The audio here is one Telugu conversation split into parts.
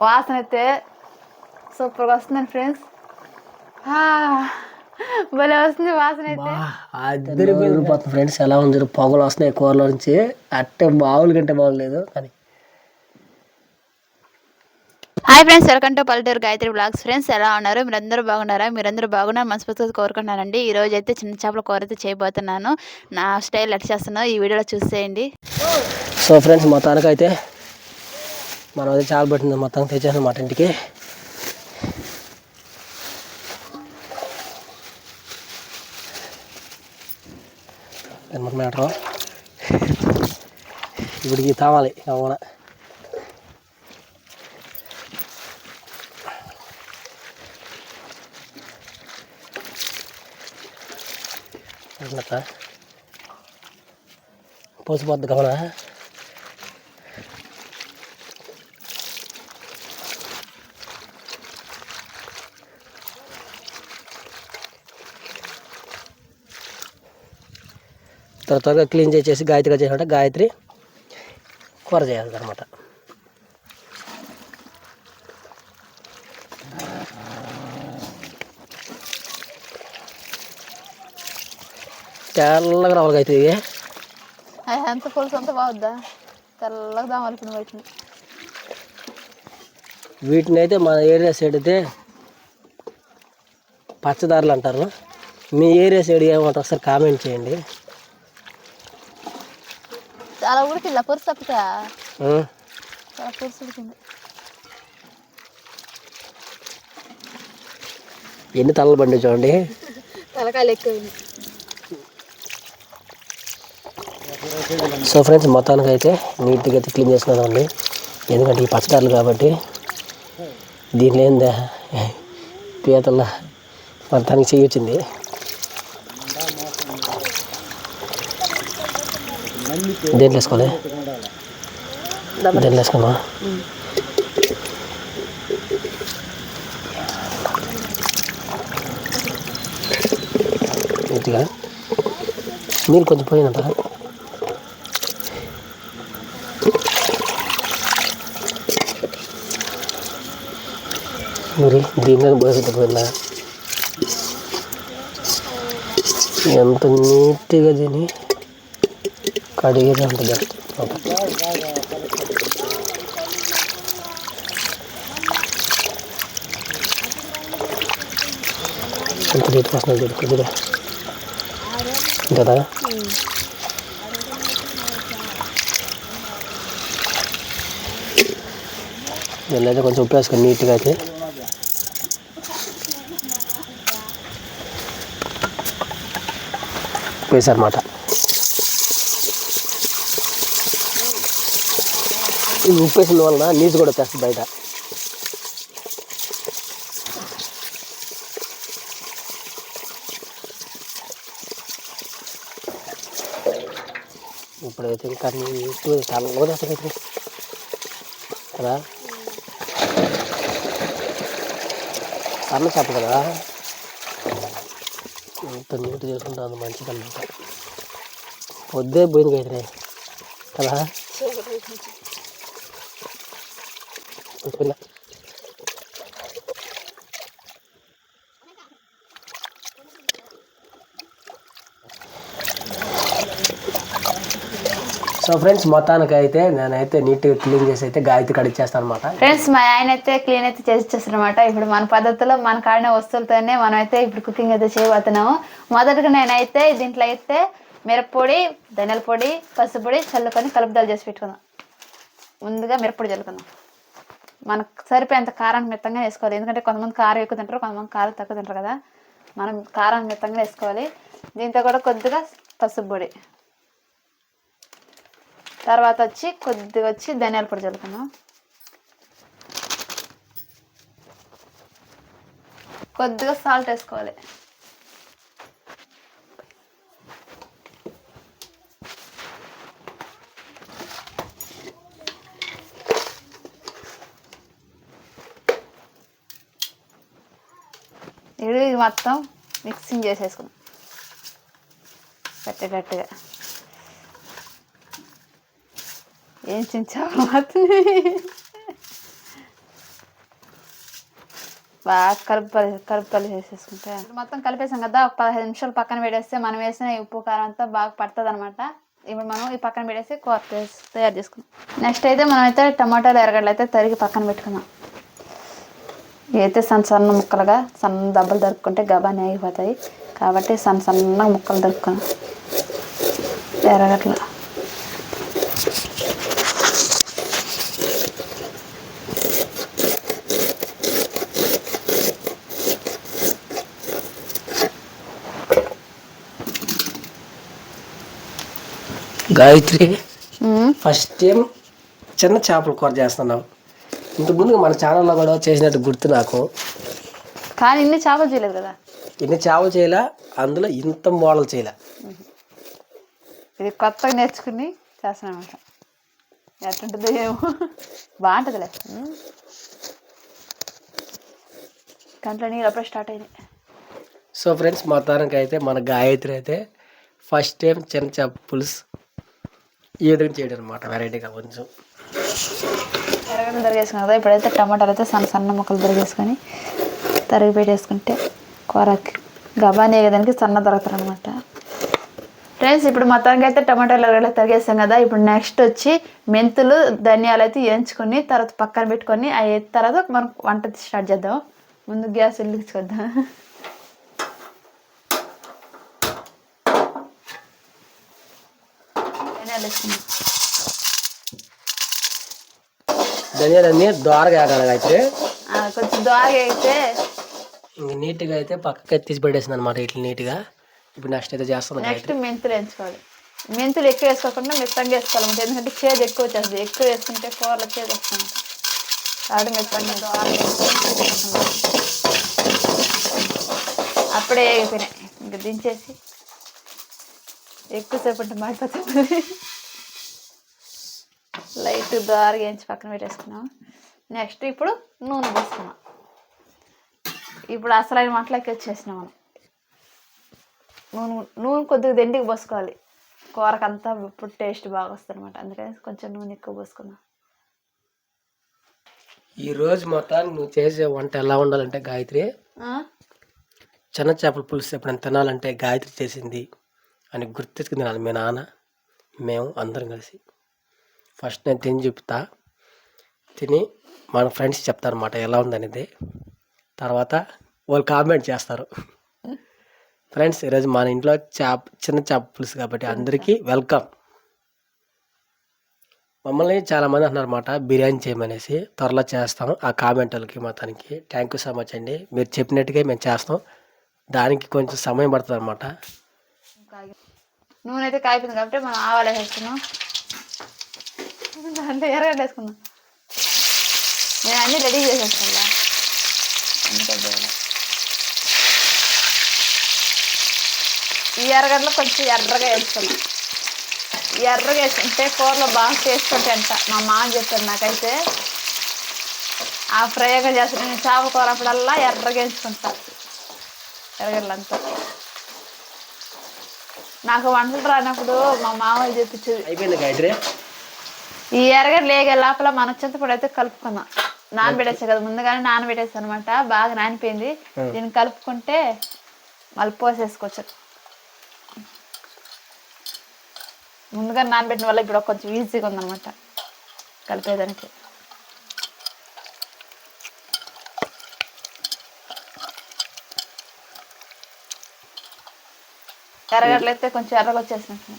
వాసన అయితే సూపర్గా వస్తుందండి ఫ్రెండ్స్. భలే వస్తుంది వాసన అయితే. అద్దరిపోతుంది ఫ్రెండ్స్. ఎలా ఉంది పొగలు వస్తున్నాయి కూరలో నుంచి. అట్టే మామూలు కంటే మామూలు లేదు. కానీ హాయ్ ఫ్రెండ్స్, వెల్కమ్ టు పల్లెటూరు గాయత్రి బ్లాగ్స్. ఫ్రెండ్స్ ఎలా ఉన్నారు? మీరందరూ బాగున్నారా? మీరందరూ బాగున్నారు మనస్ఫూర్తిగా కోరుకుంటున్నానండి. ఈ రోజు అయితే చిన్న చేపల కూర అయితే చేయబోతున్నాను. నా స్టైల్ ఎట్లా చేస్తున్నాను ఈ వీడియోలో చూసేయండి. సో ఫ్రెండ్స్, మొత్తానికి అయితే మనం అయితే చాలా పట్టింది. మొత్తం తెచ్చేసాం మాట ఇంటికి. మ్యాటర్ ఇప్పటికి తావాలి అవునా. అట్లా పోసిపోద్ది కావునా. త్వరగా క్లీన్ చేసేసి గాయత్రిగా చేసినట్టు గాయత్రి కూర చేయాలన్నమాట. తెల్లగా రావాలి గాయత్రి. ఎంత పులుసు అంత బాగుద్దా, తెల్లగా దామలుకుని వాటిని. వీటిని అయితే మన ఏరియా సైడ్ అయితే పచ్చదారులు అంటారు. మీ ఏరియా సైడ్ ఏమంటారు ఒకసారి కామెంట్ చేయండి. చాలా ఉడికిందా పులుసు తప్పితే? చాలా పులుసు ఉడికింది. ఎన్ని తలలు బండి చూడండి. తలకాయలు ఎక్కువ. సో ఫ్రెండ్స్, మొత్తానికి అయితే నీట్గా అయితే క్లీన్ చేసుకున్నామండి. ఎందుకంటే ఈ పచ్చదారులు కాబట్టి దీనిలో ఏందా పీతల మొత్తానికి చేయొచ్చింది. దేంట్లో వేసుకోవాలి? దేంట్లో వేసుకోమా? నీట్గా మీరు కొంచెం పోయినంత మరి దీని మీద పోయినా ఎంత నీట్గా దీన్ని కడిగేది అంత బెస్ట్. ఎంత నీట్గా వస్తుంది చూడు కొద్దిగా కదా. దీనిలో అయితే కొంచెం ఉప్పు వేసుకొని నీట్గా అయితే వేసారన్నమాట. ఈ ఉప్పు వేసిన వలన నీసు కూడా వచ్చేస్తుంది బయట. ఇప్పుడైతే ఇంకా నీట్గా చాలా వదిలేస్తుంది కదా. సన్న చేప కదా, ఇంత నీట్గా చేసుకుంటే అంత మంచిది అన్నమాట. పొద్దే పోయింది అయితే కదా. సో ఫ్రెండ్స్, మొత్తానికి అయితే నేనైతే నీట్గా క్లీన్ చేసి అయితే గాయత్రి కడిచేస్తాను అనమాట. ఫ్రెండ్స్, మా ఆయన అయితే క్లీన్ అయితే చేసేస్తారనమాట. ఇప్పుడు మన పద్ధతిలో మన కాడిన వస్తువులతోనే మనం అయితే ఇప్పుడు కుకింగ్ అయితే చేయబోతున్నాము. మొదటగా నేనైతే దీంట్లో అయితే మిరప్పొడి, ధనియాల పొడి, పసుపు పొడి చల్లుకొని కలుపుదలు చేసి పెట్టుకుందాం. ముందుగా మిరప్పొడి చల్లుకుందాం. మనకు సరిపోయేంత కారం మిత్తంగా వేసుకోవాలి. ఎందుకంటే కొంతమంది కారం ఎక్కువ తింటారు, కొంతమంది కారం తక్కువ తింటారు కదా. మనం కారం మిత్తంగా వేసుకోవాలి. దీంతో కూడా కొద్దిగా పసుపు పొడి, తర్వాత కొద్దిగా ధనియాల పొడి చల్లుకుందాం. కొద్దిగా సాల్ట్ వేసుకోవాలి. ఇది మొత్తం మిక్సింగ్ చేసేసుకుందాం గట్టిగా. ఏం చించావు మొత్తం బాగా కలిపేసేసుకుంటే ఇప్పుడు మొత్తం కలిపేసాం కదా. ఒక 15 నిమిషాలు పక్కన పెట్టేస్తే మనం వేసిన ఉప్పు కారం అంతా బాగా పడుతుంది అనమాట. ఇప్పుడు మనం ఈ పక్కన పెట్టేసి కూర తయారు చేసుకుందాం. నెక్స్ట్ అయితే మనం అయితే టమాటాలు ఎర్రగడ్డలు అయితే తరిగి పక్కన పెట్టుకుందాం. ఇవైతే సన్న ముక్కలుగా సన్న దెబ్బలు దొరుకుంటే గబాని అయిపోతాయి కాబట్టి సన్న ముక్కలు దొరుకున్నాం. ఎర్రగడ్డలు గాయత్రి, ఫస్ట్ టైం చిన్న చేపల కూర చేస్తున్నావు. ఇంతకుముందు మన ఛానల్లో కూడా చేసినట్టు గుర్తు నాకు. కానీ ఇన్ని చేపలు చేయలేదు కదా. ఇన్ని చేపలు చేయలే, అందులో ఇంత మోడల్ చేయలే. ఇది కొత్తగా నేర్చుకుని చేస్తున్నానమాట. ఎట్టుంటుందో ఏమో, బాగుంటుందిలే. కంట్లో నీళ్ళు అప్పుడే స్టార్ట్ అయింది. సో ఫ్రెండ్స్, మొత్తానికి అయితే మన గాయత్రి అయితే ఫస్ట్ టైం చిన్న చేప పులుసు ఈ విధంగా చేయడం అనమాట, వెరైటీగా కొంచెం. ఎర్రగడ్డలు తరిగేసుకున్నాం కదా. ఇప్పుడైతే టమాటాలు అయితే సన్న ముక్కలు తరిగేసుకొని తరిగి పెట్టేసుకుంటే కూరకి గబాని వేయడానికి సన్న దొరుకుతారు అనమాట. ఫ్రెండ్స్, ఇప్పుడు మొత్తానికి అయితే టమాటాలు ఎర్రగడ్డలు తరిగేస్తాం కదా. ఇప్పుడు నెక్స్ట్ వచ్చి మెంతులు ధనియాలు అయితే వేయించుకొని తర్వాత పక్కన పెట్టుకొని అవి తర్వాత మనం వంట స్టార్ట్ చేద్దాం. ముందు గ్యాస్ వెలిగించుకొద్దాం. ధనియాలన్నీ దోరగా వేగాలి అయితే, కొంచెం దోరగా అయితే ఇంక నీట్గా అయితే పక్కకి తీసి పెట్టేసింది అనమాట. ఇట్లా నీట్గా. ఇప్పుడు నెక్స్ట్ అయితే చేస్తాను. నెక్స్ట్ మెంతులు వేయించుకోవాలి. మెంతులు ఎక్కువ వేసుకోకుండా మెత్తంగా వేసుకోవాలన్నమాట. ఎందుకంటే చేదు ఎక్కువ వచ్చేస్తుంది. ఎక్కువ వేసుకుంటే కూరలో చేదు వస్తుంది కాబట్టి మెత్తంగా అప్పుడే అయిపోయినాయి. ఇంకా దించేసి ఎక్కువసేపు ఉంటే మాడిపోతుంది. లైట్ దోరగా వేయించి పక్కన పెట్టేసుకున్నాం. నెక్స్ట్ ఇప్పుడు నూనె పోసుకున్నాం. ఇప్పుడు అసలైన వంటలకి వచ్చేసినాం మనం. నూనె కొద్దిగా దండికి పోసుకోవాలి. కూరకంతా ఇప్పుడు టేస్ట్ బాగా వస్తుంది అనమాట. అందుకని కొంచెం నూనె ఎక్కువ పోసుకుందాం. ఈరోజు మొత్తానికి నువ్వు చేసే వంట ఎలా ఉండాలంటే గాయత్రి, చిన్న చేపల పులుసు ఎప్పుడైనా తినాలంటే గాయత్రి చేసింది అని గుర్తెచ్చుకుని తినాలి. మీ నాన్న, మేము అందరం కలిసి. ఫస్ట్ నేను తిని చెప్తా, తిని మన ఫ్రెండ్స్ చెప్తారన్నమాట ఎలా ఉందనేది. తర్వాత వాళ్ళు కామెంట్ చేస్తారు. ఫ్రెండ్స్, ఈరోజు మన ఇంట్లో చిన్న చేప పులుసు కాబట్టి అందరికీ వెల్కమ్. మమ్మల్ని చాలామంది అంటున్నారు అన్నమాట బిర్యానీ చేయమనేసి. త్వరలో చేస్తాం. ఆ కామెంట్లకి మొత్తానికి థ్యాంక్ యూ సో మచ్ అండి. మీరు చెప్పినట్టుగా మేము చేస్తాం. దానికి కొంచెం సమయం పడుతుంది అనమాట. నూనె అయితే కాయిపోయింది కాబట్టి మనం ఆవాలు వేసుకున్నాం. దాంట్లో ఎర్రగడ్డ వేసుకుందాం. నేను అన్నీ రెడీ చేసేస్తాను. అందుకే ఈ ఎర్రగడ్డలో కొంచెం ఎర్రగా వేసుకున్నాం. ఎర్రగా వేసుకుంటే కూరలో బాగా చేసుకుంటే అంట మా మామ చెప్పారు నాకైతే. ఆ ప్రయోగం చేస్తాను నేను. చేప కూర అప్పుడల్లా ఎర్రగా వేసుకుంటా ఎర్రగడ్డలంతా. నాకు వంటలు రానప్పుడు మా మామయ్య చెప్పించేది. అయిపోయింది గాయత్రి. ఈ ఎర్రగడ్డ లేగే లోపల మన చింతపొడి అయితే కలుపుకుందాం. నానబెట్టేసా కదా ముందుగానే, నానబెట్టేసా అనమాట. బాగా నానిపోయింది. దీన్ని కలుపుకుంటే మళ్ళీ పోసేసుకోవచ్చు. ముందుగా నానబెట్టిన వల్ల ఇప్పుడు కొంచెం ఈజీగా ఉందన్నమాట కలిపేదానికి. ఎర్రగడ్డలు అయితే కొంచెం ఎర్రగా వచ్చేసినట్టు.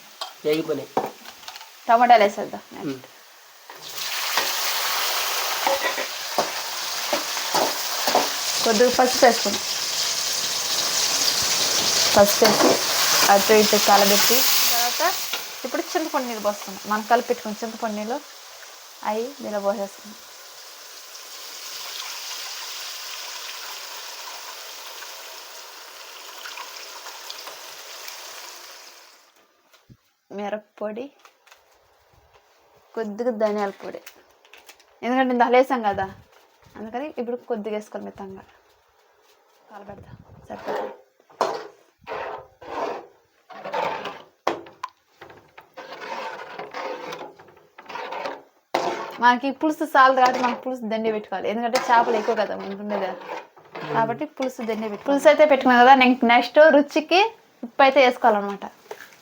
టమాటాలు వేసేద్దాం. కొద్దిగా పసుపు వేసుకుందాం. పసుపు వేసి అటు ఇటు కలబెట్టి తర్వాత ఇప్పుడు చింతపండు నీళ్ళు పోసుకుందాం. మనం కలిపి పెట్టుకుని చింతపండు నీళ్ళు అవి దీనిలో పోసేసుకుందాం. మిరప్పొడి, కొద్దిగా ధనియాల పొడి. ఎందుకంటే ఇంత వేసాం కదా, అందుకని ఇప్పుడు కొద్దిగా వేసుకోవాలి. మితంగా కలబెడదాం. సరిపోతుంది. మనకి పులుసు చాలదు కాబట్టి మనకు పులుసు దండి పెట్టుకోవాలి. ఎందుకంటే చేపలు ఎక్కువ కదా మనకు ఉండేది. కాబట్టి పులుసు దీన్ని పులుసు అయితే పెట్టుకున్నాం కదా. నెక్స్ట్ రుచికి ఉప్పు అయితే వేసుకోవాలన్నమాట.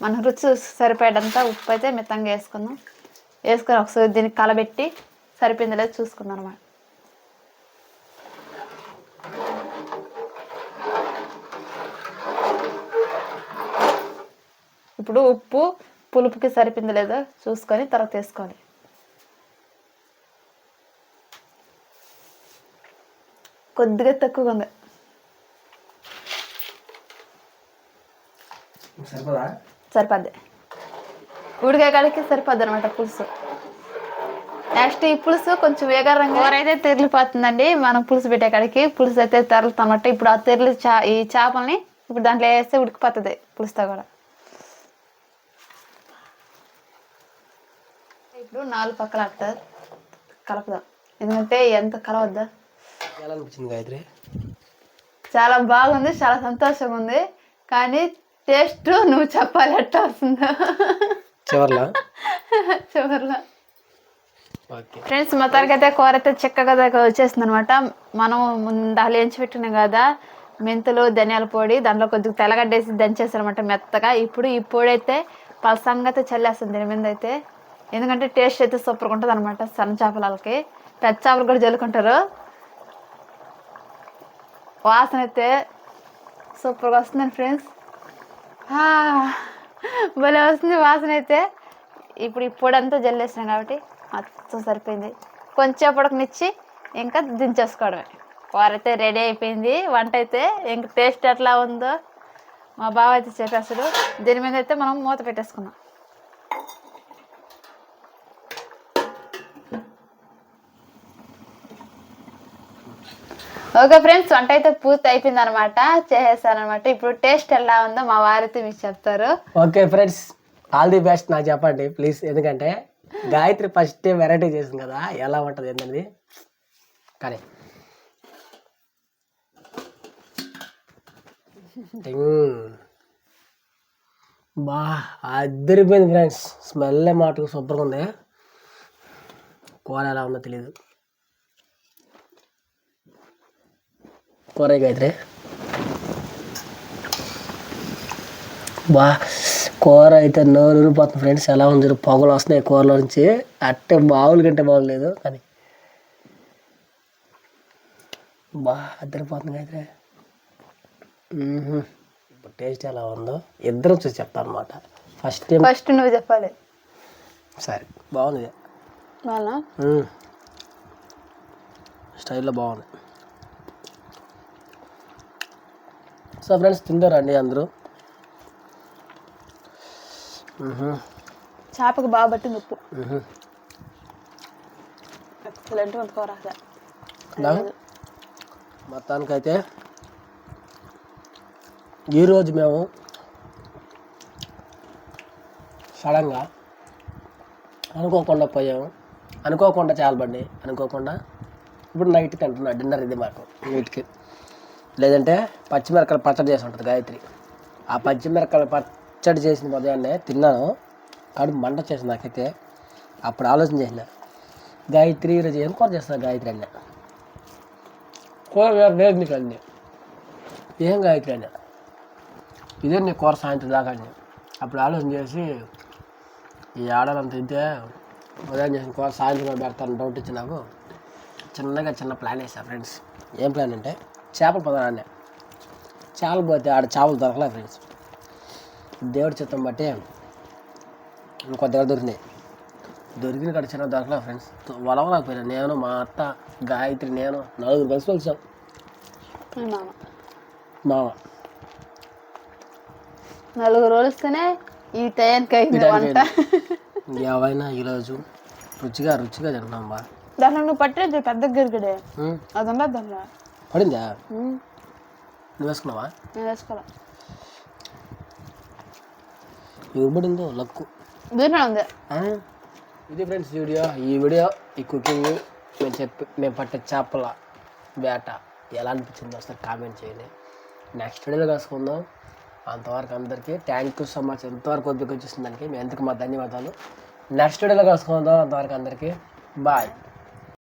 మనం రుచి సరిపోయేటంతా ఉప్పు అయితే మితంగా వేసుకుందాం. వేసుకొని ఒకసారి దీనికి కలబెట్టి సరిపోయింది లేదు చూసుకుందాం అనమాట. ఇప్పుడు ఉప్పు పులుపుకి సరిపోయింది లేదో చూసుకొని తర్వాత వేసుకోవాలి. కొద్దిగా తక్కువగా ఉంది. సరిపోద్ది. ఉడికాయ కాడికి సరిపోద్ది అనమాట పులుసు. నెక్స్ట్ ఈ పులుసు కొంచెం వేగరంగా అయితే తెరిలిపోతుందండి. మనం పులుసు పెట్టే కాడికి పులుసు అయితే తెరలుతాం అనమాట. ఇప్పుడు ఆ ఈ చేపల్ని ఇప్పుడు దాంట్లో వేస్తే ఉడికిపోతుంది పులుసుతో కూడా. ఇప్పుడు 4 పక్కల అట్ట కలపదాం. ఎందుకంటే ఎంత కలవద్దా. చాలా బాగుంది, చాలా సంతోషంగా ఉంది. కానీ టేస్ట్ నువ్వు చెప్పాలి ఎట్లా వస్తుందో చివర్లో. ఫ్రెండ్స్ మొత్తానికి అయితే కూర అయితే చిక్కగా వచ్చేస్తుంది అనమాట. మనం దాని ఎంచి పెట్టినాం కదా మెంతులు ధనియాల పొడి, దాంట్లో కొద్దిగా తెల్లగడ్డేసి దంచేసారనమాట మెత్తగా. ఇప్పుడు ఈ పొడి అయితే పలసంగా అయితే చల్లేస్తుంది దీని మీద అయితే. ఎందుకంటే టేస్ట్ అయితే సూపర్గా ఉంటుంది అనమాట. సన్న చేపలకి పెద్ద చేపలు కూడా జల్లుకుంటారు. వాసన అయితే సూపర్గా వస్తుందండి ఫ్రెండ్స్. భలే వస్తుంది వాసన అయితే. ఇప్పుడు ఈ పొడి అంతా జల్లేసినాం కాబట్టి మొత్తం సరిపోయింది. కొంచెం పొడకనిచ్చి ఇంకా దించేసుకోవడమే. కూర అయితే రెడీ అయిపోయింది. వంట అయితే ఇంక టేస్ట్ ఎట్లా ఉందో మా బావ అయితే చెప్పేస్తాడు. దీని మీద అయితే మనం మూత పెట్టేసుకుందాం. ఓకే ఫ్రెండ్స్, వంట అయితే పూర్తి అయిపోయింది అనమాట. చేసేసానమాట. ఇప్పుడు టేస్ట్ ఎలా ఉందో మా వారైతే మీకు చెప్తారు. Okay friends, all the best నాకు చెప్పండి ప్లీజ్. ఎందుకంటే గాయత్రి ఫస్ట్ వెరైటీ చేసింది కదా, ఎలా ఉంటుంది ఏంటనేది. కానీ బా అద్దరిపోయింది ఫ్రెండ్స్. స్మెల్ మాటకు సూపర్గా ఉంది. కూర ఎలా ఉందో తెలీదు. కూర గాయత్రి బా కూర అయితే నోరూరిపోతుంది ఫ్రెండ్స్. ఎలా ఉంది, పొగలు వస్తున్నాయి కూరలో నుంచి. అట్టే మామూలు కంటే మామూలు లేదు. కానీ బా అద్దరిపోతుంది గాయత్రి. ఇప్పుడు టేస్ట్ ఎలా ఉందో ఇద్దరం చూసి చెప్తాను అనమాట. ఫస్ట్ నువ్వు చెప్పాలి. సరే, బాగుంది. స్టైల్లో బాగుంది. సో ఫ్రెండ్స్, తింటారండి అందరూ. చేపకు బాగా పట్టింది ఉప్పు. ఎక్సలెంట్ కూర. మొత్తానికైతే ఈరోజు మేము సడన్గా అనుకోకుండా పోయాము. అనుకోకుండా చాలబండి అనుకోకుండా. ఇప్పుడు నైట్ తింటున్నా డిన్నర్ ఇది మాకు నైట్కి. లేదంటే పచ్చిమిరకాయలు పచ్చడి చేసి ఉంటుంది గాయత్రి. ఆ పచ్చిమిరకాయలు పచ్చడి చేసిన ఉదయాన్నే తిన్నాను. కడుపు మంట చేసింది నాకైతే. అప్పుడు ఆలోచన చేసిన, గాయత్రి ఈరోజు ఏం కూర చేస్తాను గాయత్రి అన్న. కూర వేరు నీకు అన్నీ ఏం గాయత్రి అన్న, ఇదే నీ కూర సాయంత్రం దాకా అని. అప్పుడు ఆలోచన చేసి ఈ ఆడలంత తింటే ఉదయం చేసిన కూర సాయంత్రం పెడతాను డౌట్ ఇచ్చి నాకు చిన్న ప్లాన్ వేసా ఫ్రెండ్స్. ఏం ప్లాన్ అంటే చేపలు పొందాలనే. చేపలు పోతే ఆడ చేపలు దొరకలే ఫ్రెండ్స్. దేవుడి చిత్తం బట్టి ఇంకో దగ్గర దొరికిన కాడ చిన్న దొరకలే ఫ్రెండ్స్. వలవలేకపోయినా నేను, మా అత్త, గాయత్రి, నేను 4 కలిసి వచ్చాం. మామ 4 రోజులనే ఈ టైంకి అయింది వంట. ఏవైనా ఈరోజు రుచిగా తింటున్నాం బా. దాంట్లో నువ్వు పట్టేది పెద్ద గిరిగడే అది ఉండదు. దాంట్లో పడిందా? నువ్వు వేసుకున్నావా? నేను వేసుకోవాలా. ఎవరు పడిందో లక్కు దీంట్లో ఉంది. ఇది ఫ్రెండ్స్ ఈ వీడియో ఈ కుకింగ్ మేము పట్టే చేపల వేట ఎలా అనిపించిందో ఒకసారి కామెంట్ చేయండి. నెక్స్ట్ వీడియోలో కలుసుకుందాం. అంతవరకు అందరికీ థ్యాంక్ యూ సో మచ్. ఎంతవరకు ఓపిక వచ్చేసింది దానికి మీ అందరికీ మా ధన్యవాదాలు. నెక్స్ట్ వీడియోలో కలుసుకుందాం. అంతవరకు అందరికీ బాయ్.